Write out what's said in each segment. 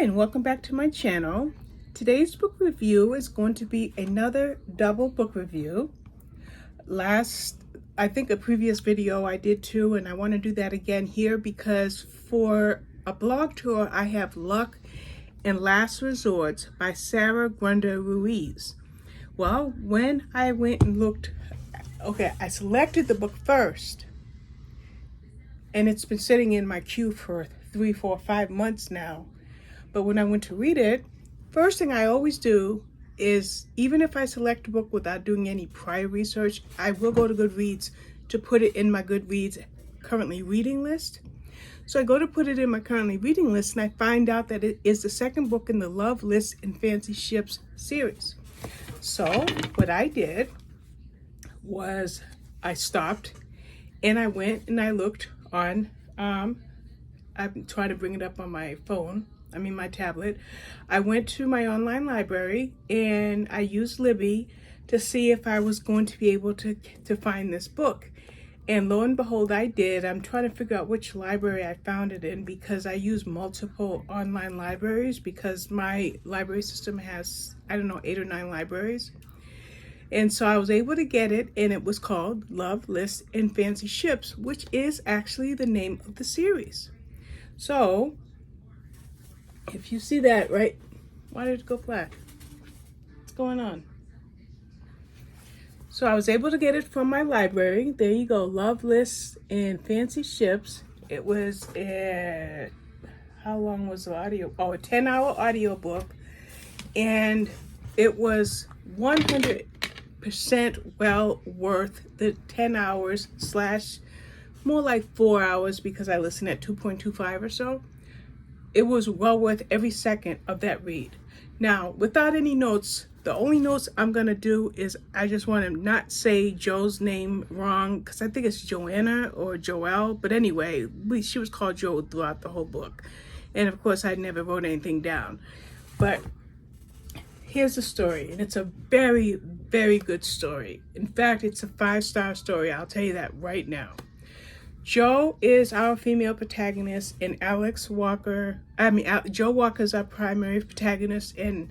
Hi, and welcome back to my channel. Today's book review is going to be another double book review. I think a previous video I did too, and I want to do that again here because for a blog tour I have Luck and Last Resorts by Sara Grunder Ruiz. Well, when I went and looked, I selected the book first, and it's been sitting in my queue for 3, 4, 5 months now. But when I went to read it, first thing I always do is, even if I select a book without doing any prior research, I will go to Goodreads to put it in my Goodreads currently reading list. So I go to put it in my currently reading list, and I find out that it is the second book in the Love, Lists, and Fancy Ships series. So what I did was I stopped and I went and I looked on, I'm trying to bring it up on my phone, my tablet. I went to my online library and I used Libby to see if I was going to be able to find this book. And lo and behold, I did. I'm trying to figure out which library I found it in because I use multiple online libraries because my library system has, 8 or 9 libraries. And so I was able to get it, and it was called Love, Lists, and Fancy Ships, which is actually the name of the series. So if you see that, right? Why did it go black? What's going on? So I was able to get it from my library. There you go, Love, Lists, and Fancy Ships. It was how long was the audio? Oh, a 10-hour audio book. And it was 100% well worth the 10 hours / more like 4 hours because I listened at 2.25 or so. It was well worth every second of that read. Now, without any notes, the only notes I'm going to do is I just want to not say Joe's name wrong because I think it's Joanna or Joelle. But anyway, she was called Joe throughout the whole book. And of course, I never wrote anything down. But here's the story, and it's a very, very good story. In fact, it's a 5-star story. I'll tell you that right now. Joe is our female protagonist, and Joe Walker is our primary protagonist, and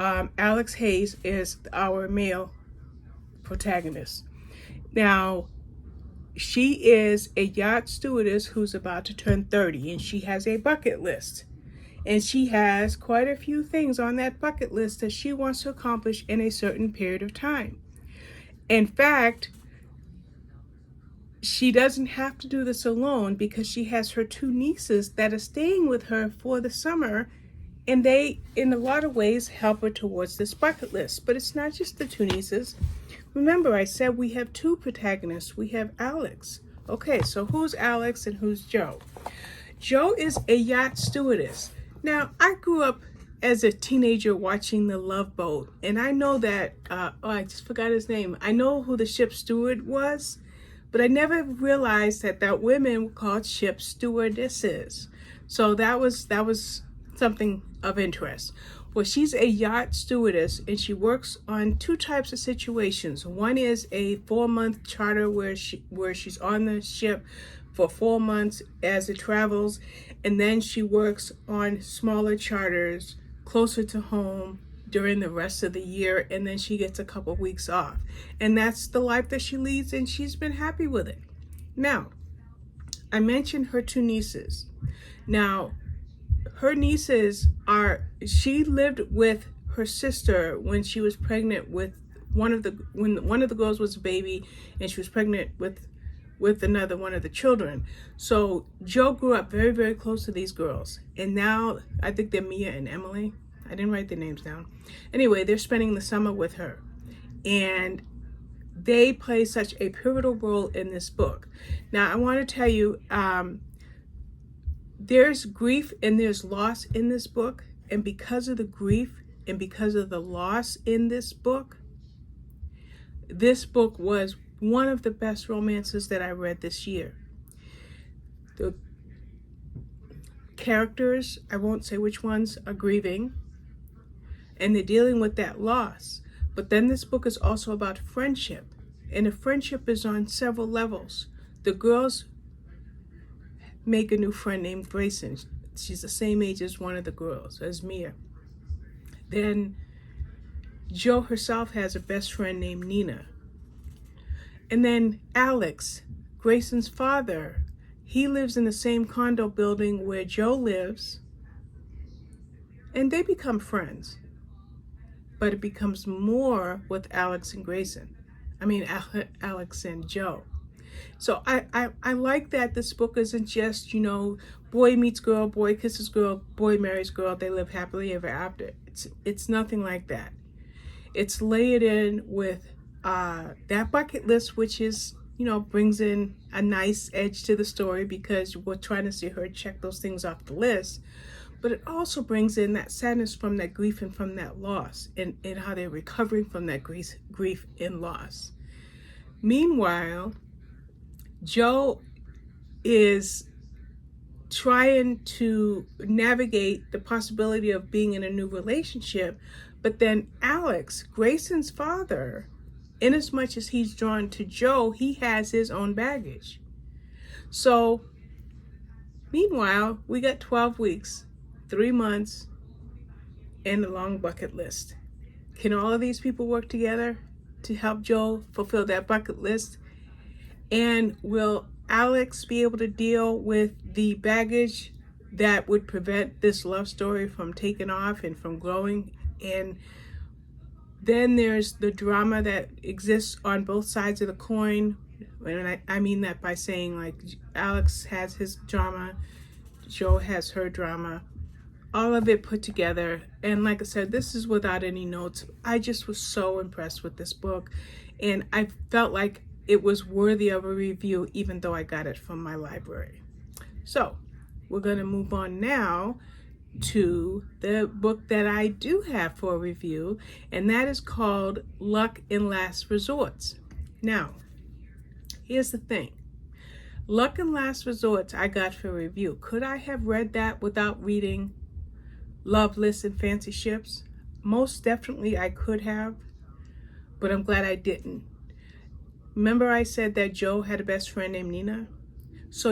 Alex Hayes is our male protagonist. Now, she is a yacht stewardess who's about to turn 30, and she has a bucket list. And she has quite a few things on that bucket list that she wants to accomplish in a certain period of time. In fact, she doesn't have to do this alone because she has her 2 nieces that are staying with her for the summer, and they, in a lot of ways, help her towards this bucket list. But it's not just the 2 nieces. Remember, I said we have 2 protagonists. We have Alex. Okay, so who's Alex and who's Joe? Joe is a yacht stewardess. Now, I grew up as a teenager watching The Love Boat, and I know that, I just forgot his name. I know who the ship steward was, but I never realized that women were called ship stewardesses. So that was something of interest. Well, she's a yacht stewardess, and she works on 2 types of situations. One is a 4-month charter where she's on the ship for 4 months as it travels, and then she works on smaller charters closer to home during the rest of the year, and then she gets a couple weeks off. And that's the life that she leads, and she's been happy with it. Now, I mentioned her 2 nieces. Now, her nieces she lived with her sister when she was pregnant with when one of the girls was a baby, and she was pregnant with another one of the children. So Joe grew up very, very close to these girls. And now I think they're Mia and Emily. I didn't write their names down. Anyway, they're spending the summer with her. And they play such a pivotal role in this book. Now, I want to tell you, there's grief and there's loss in this book. And because of the grief and because of the loss in this book was one of the best romances that I read this year. The characters, I won't say which ones, are grieving, and they're dealing with that loss. But then this book is also about friendship, and the friendship is on several levels. The girls make a new friend named Grayson. She's the same age as one of the girls, as Mia. Then Jo herself has a best friend named Nina. And then Alex, Grayson's father, he lives in the same condo building where Jo lives, and they become friends. But it becomes more with Alex and Grayson. Alex and Jo. So I like that this book isn't just, boy meets girl, boy kisses girl, boy marries girl, they live happily ever after. It's nothing like that. It's layered in with that bucket list, which is, brings in a nice edge to the story because we're trying to see her check those things off the list. But it also brings in that sadness from that grief and from that loss, and how they're recovering from that grief and loss. Meanwhile, Jo is trying to navigate the possibility of being in a new relationship, but then Alex, Grayson's father, in as much as he's drawn to Jo, he has his own baggage. So, meanwhile, we got 12 weeks, 3 months, and a long bucket list. Can all of these people work together to help Jo fulfill that bucket list? And will Alex be able to deal with the baggage that would prevent this love story from taking off and from growing? And then there's the drama that exists on both sides of the coin. And I mean that by saying, like, Alex has his drama, Jo has her drama, all of it put together. And like I said, this is without any notes. I just was so impressed with this book, and I felt like it was worthy of a review, even though I got it from my library. So we're going to move on now to the book that I do have for a review, and that is called Luck in Last Resorts. Now, here's the thing. Luck in Last Resorts I got for a review. Could I have read that without reading Love Lists and Fancy Ships? Most definitely I could have, but I'm glad I didn't. Remember I said that Jo had a best friend named Nina? So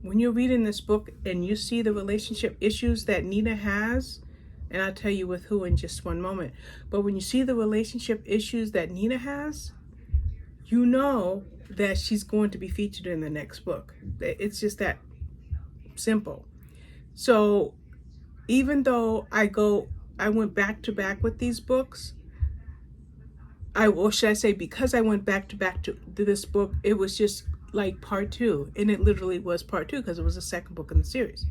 when you're reading this book and you see the relationship issues that Nina has, and I'll tell you with who in just one moment, but when you see the relationship issues that Nina has, you know that she's going to be featured in the next book. It's just that simple. So even though I went back to back with these books, or should I say, because I went back to back to this book, it was just like part 2, and it literally was part 2 because it was the second book in the series.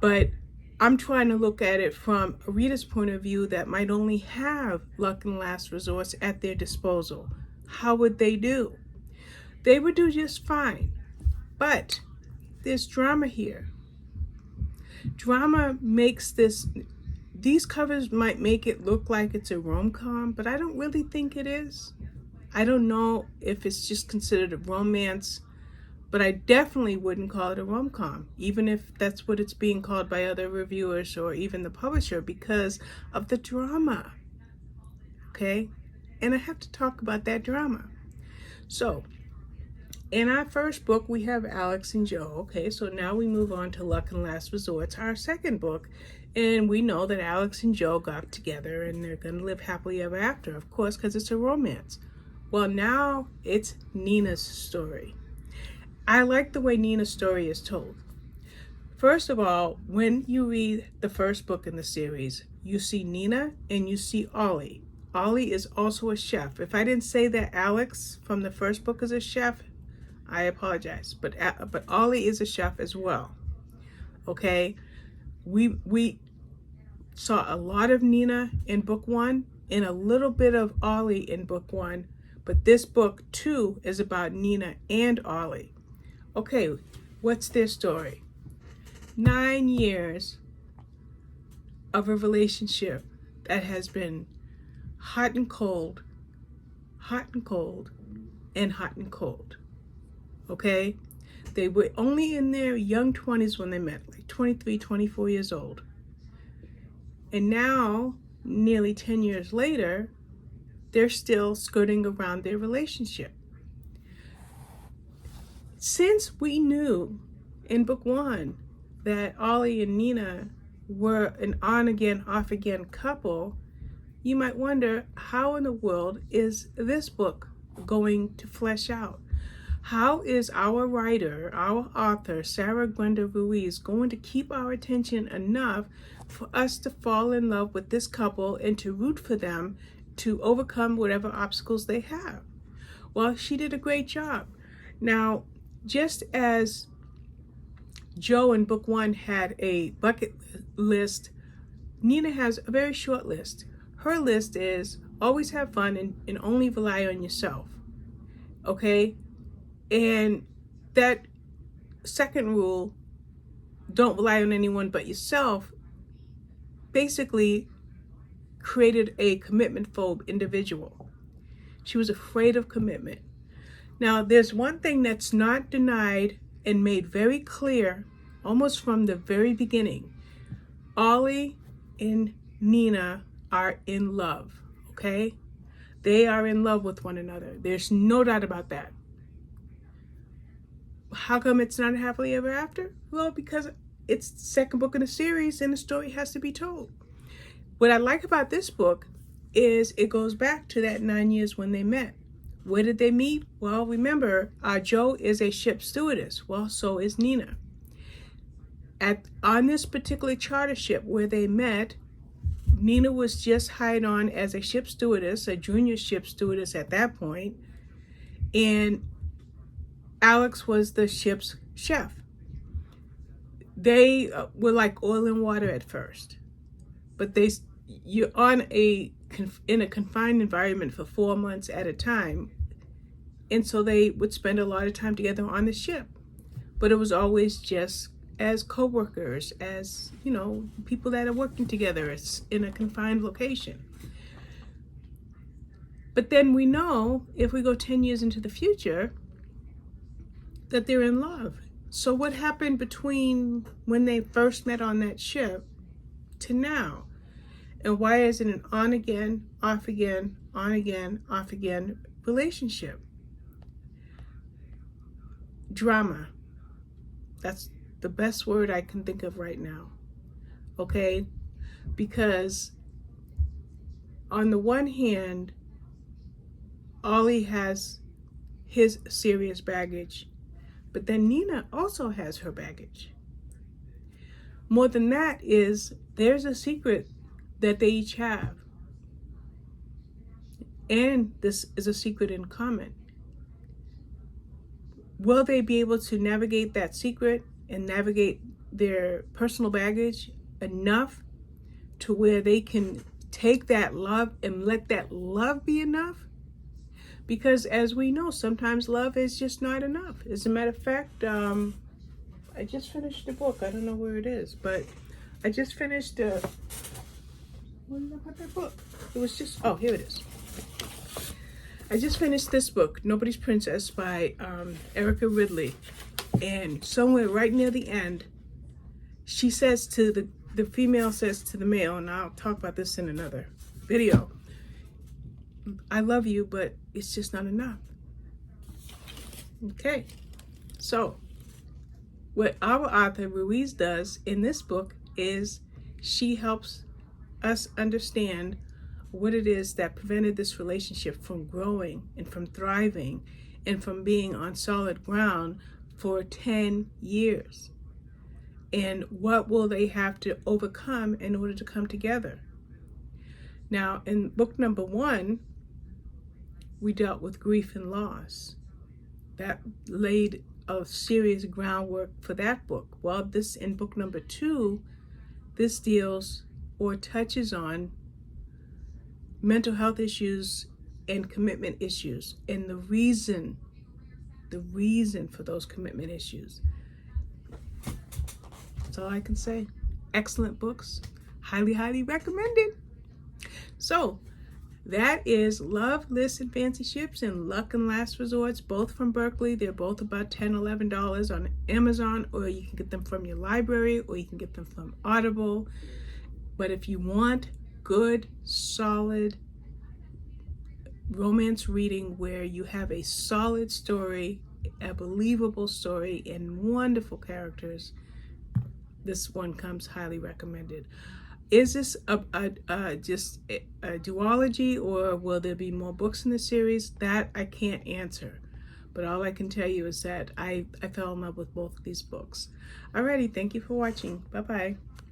But I'm trying to look at it from a reader's point of view that might only have Luck and Last Resorts at their disposal. How would they do? They would do just fine, but there's drama here. Drama makes these covers might make it look like it's a rom-com, but I don't really think it is. I don't know if it's just considered a romance, but I definitely wouldn't call it a rom-com, even if that's what it's being called by other reviewers or even the publisher, because of the drama. Okay? And I have to talk about that drama. So, in our first book, we have Alex and Jo. Okay, so now we move on to Luck and Last Resorts, our second book. And we know that Alex and Jo got together and they're going to live happily ever after, of course, because it's a romance. Well, now it's Nina's story. I like the way Nina's story is told. First of all, when you read the first book in the series, you see Nina and you see Ollie. Ollie is also a chef. If I didn't say that Alex from the first book is a chef, I apologize. But Ollie is a chef as well. Okay? We saw a lot of Nina in book 1 and a little bit of Ollie in book 1. But this book, too, is about Nina and Ollie. Okay, what's their story? 9 years of a relationship that has been hot and cold, hot and cold, and hot and cold. Okay? They were only in their young 20s when they met, like 23, 24 years old. And now, nearly 10 years later, they're still skirting around their relationship. Since we knew in book 1 that Ollie and Nina were an on-again, off-again couple, you might wonder, how in the world is this book going to flesh out? How is our writer, our author, Sara Gwenda Ruiz, going to keep our attention enough for us to fall in love with this couple and to root for them to overcome whatever obstacles they have? Well, she did a great job. Now, just as Joe in book 1 had a bucket list, Nina has a very short list. Her list is always have fun and only rely on yourself. Okay? And that second rule, don't rely on anyone but yourself, basically created a commitment phobe individual. She was afraid of commitment. Now, there's one thing that's not denied and made very clear almost from the very beginning. Ollie and Nina are in love, okay? They are in love with one another. There's no doubt about that. How come it's not happily ever after? Well, because it's the second book in the series and the story has to be told. What I like about this book is it goes back to that 9 years when they met. Where did they meet? Well, remember, Joe is a ship stewardess. Well, so is Nina. On this particular charter ship where they met, Nina was just hired on as a ship stewardess, a junior ship stewardess at that point, and Alex was the ship's chef. They were like oil and water at first, but you're in a confined environment for 4 months at a time, and so they would spend a lot of time together on the ship. But it was always just as co-workers, as people that are working together in a confined location. But then we know, if we go 10 years into the future, that they're in love. So what happened between when they first met on that ship to now? And why is it an on again, off again, on again, off again relationship? Drama. That's the best word I can think of right now. Okay? Because on the one hand, Ollie has his serious baggage, but then Nina also has her baggage. More than that is, there's a secret that they each have. And this is a secret in common. Will they be able to navigate that secret and navigate their personal baggage enough to where they can take that love and let that love be enough? Because as we know, sometimes love is just not enough. As a matter of fact, I just finished the book. I don't know where it is, but I just finished where did I put that book? It was just, oh, here it is. I just finished this book, Nobody's Princess, by Erica Ridley. And somewhere right near the end, she says to the female says to the male, and I'll talk about this in another video, I love you, but it's just not enough. Okay, so what our author Ruiz does in this book is she helps us understand what it is that prevented this relationship from growing and from thriving and from being on solid ground for 10 years. And what will they have to overcome in order to come together? Now, in book number 1, we dealt with grief and loss. That laid a serious groundwork for that book. Well, in book number 2, this deals or touches on mental health issues and commitment issues and the reason for those commitment issues. That's all I can say. Excellent books. Highly, highly recommended. So that is Love, Lists, and Fancy Ships and Luck and Last Resorts, both from Berkley. They're both about $10, $11 on Amazon, or you can get them from your library, or you can get them from Audible. But if you want good, solid romance reading where you have a solid story, a believable story, and wonderful characters, this one comes highly recommended. Is this just a duology, or will there be more books in the series? That I can't answer. But all I can tell you is that I fell in love with both of these books. Alrighty, thank you for watching. Bye-bye.